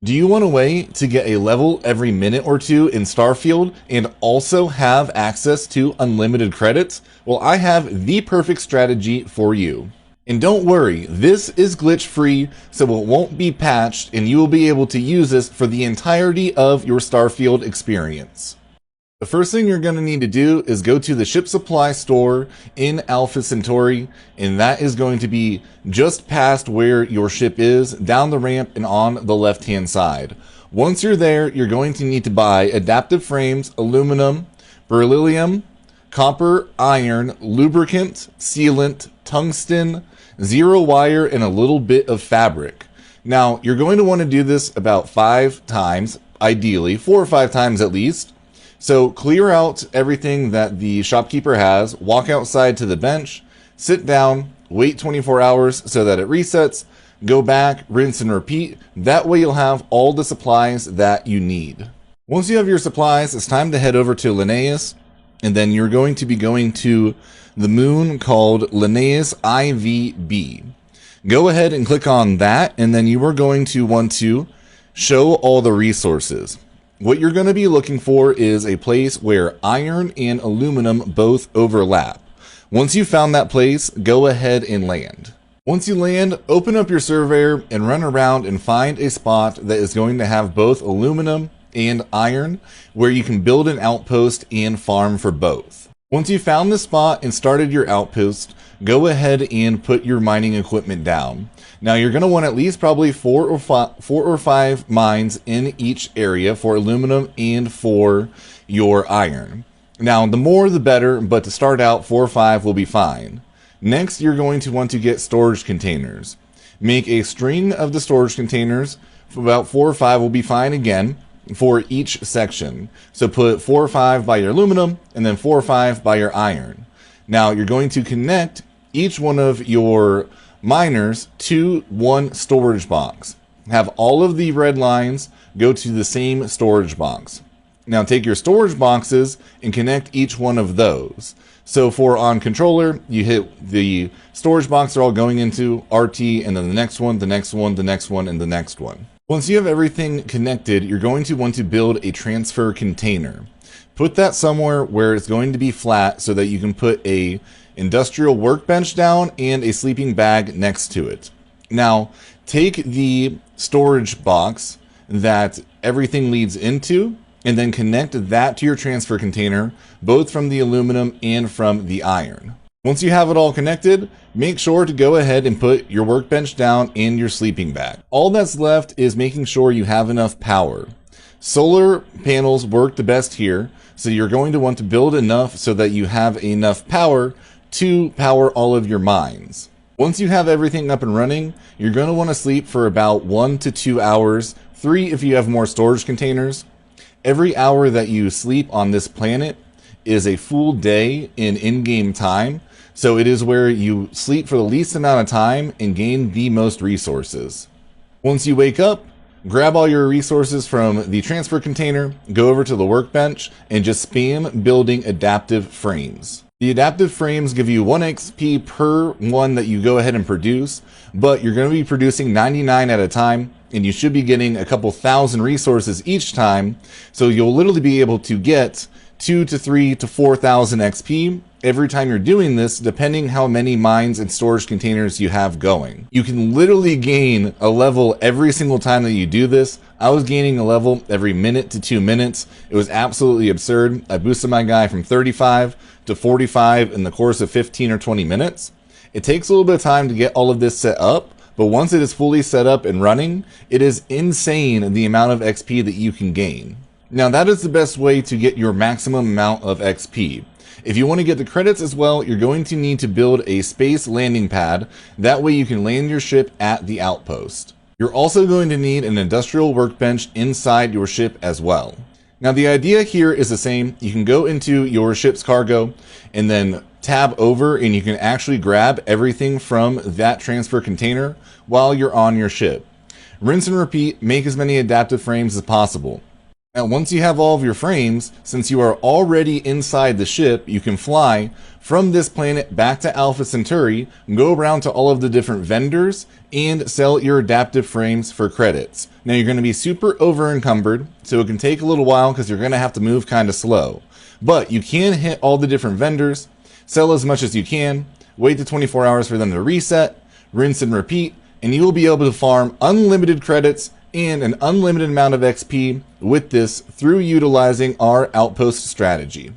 Do you want a way to get a level every minute or two in Starfield and also have access to unlimited credits? Well, I have the perfect strategy for you. And don't worry, this is glitch free, so it won't be patched and you will be able to use this for the entirety of your Starfield experience. The first thing you're going to need to do is go to the ship supply store in Alpha Centauri, and that is going to be just past where your ship is, down the ramp and on the left-hand side. Once you're there, you're going to need to buy adaptive frames, aluminum, beryllium, copper, iron, lubricant, sealant, tungsten, zero wire, and a little bit of fabric. Now, you're going to want to do this about 5 times, ideally 4 or 5 times at least. So clear out everything that the shopkeeper has, walk outside to the bench, sit down, wait 24 hours so that it resets, go back, rinse and repeat. That way you'll have all the supplies that you need. Once you have your supplies, it's time to head over to Linnaeus, and then you're going to be going to the moon called Linnaeus IVB. Go ahead and click on that, and then you are going to want to show all the resources. What you're going to be looking for is a place where iron and aluminum both overlap. Once you've found that place, go ahead and land. Once you land, open up your surveyor and run around and find a spot that is going to have both aluminum and iron, where you can build an outpost and farm for both. Once you found the spot and started your outpost, go ahead and put your mining equipment down. Now you're going to want at least probably 4 or 5 mines in each area for aluminum and for your iron. Now the more the better, but to start out 4 or 5 will be fine. Next, you're going to want to get storage containers. Make a string of the storage containers. About 4 or 5 will be fine again for each section. So put 4 or 5 by your aluminum and then 4 or 5 by your iron. Now you're going to connect each one of your miners to one storage box. Have all of the red lines go to the same storage box. Now take your storage boxes and connect each one of those. So for on controller, you hit the storage box they're all going into, RT, and then the next one, the next one, the next one, and the next one. Once you have everything connected, you're going to want to build a transfer container. Put that somewhere where it's going to be flat so that you can put a industrial workbench down and a sleeping bag next to it. Now, take the storage box that everything leads into and then connect that to your transfer container, both from the aluminum and from the iron. Once you have it all connected, make sure to go ahead and put your workbench down and your sleeping bag. All that's left is making sure you have enough power. Solar panels work the best here, so you're going to want to build enough so that you have enough power to power all of your mines. Once you have everything up and running, you're going to want to sleep for about 1 to 2 hours, 3 if you have more storage containers. Every hour that you sleep on this planet is a full day in in-game time, so it is where you sleep for the least amount of time and gain the most resources. Once you wake up, grab all your resources from the transfer container, go over to the workbench, and just spam building adaptive frames. The adaptive frames give you 1 XP per one that you go ahead and produce, but you're going to be producing 99 at a time, and you should be getting a couple thousand resources each time, so you'll literally be able to get 2 to 3 to 4,000 XP every time you're doing this, depending how many mines and storage containers you have going. You can literally gain a level every single time that you do this. I was gaining a level every minute to 2 minutes. It was absolutely absurd. I boosted my guy from 35 to 45 in the course of 15 or 20 minutes. It takes a little bit of time to get all of this set up, but once it is fully set up and running, it is insane the amount of XP that you can gain. Now that is the best way to get your maximum amount of XP. If you want to get the credits as well, you're going to need to build a space landing pad. That way you can land your ship at the outpost. You're also going to need an industrial workbench inside your ship as well. Now the idea here is the same. You can go into your ship's cargo and then tab over and you can actually grab everything from that transfer container while you're on your ship. Rinse and repeat, make as many adaptive frames as possible. Now, once you have all of your frames, since you are already inside the ship, you can fly from this planet back to Alpha Centauri, go around to all of the different vendors, and sell your adaptive frames for credits. Now, you're going to be super over encumbered, so it can take a little while because you're going to have to move kind of slow. But you can hit all the different vendors, sell as much as you can, wait the 24 hours for them to reset, rinse and repeat, and you will be able to farm unlimited credits and an unlimited amount of XP with this through utilizing our outpost strategy.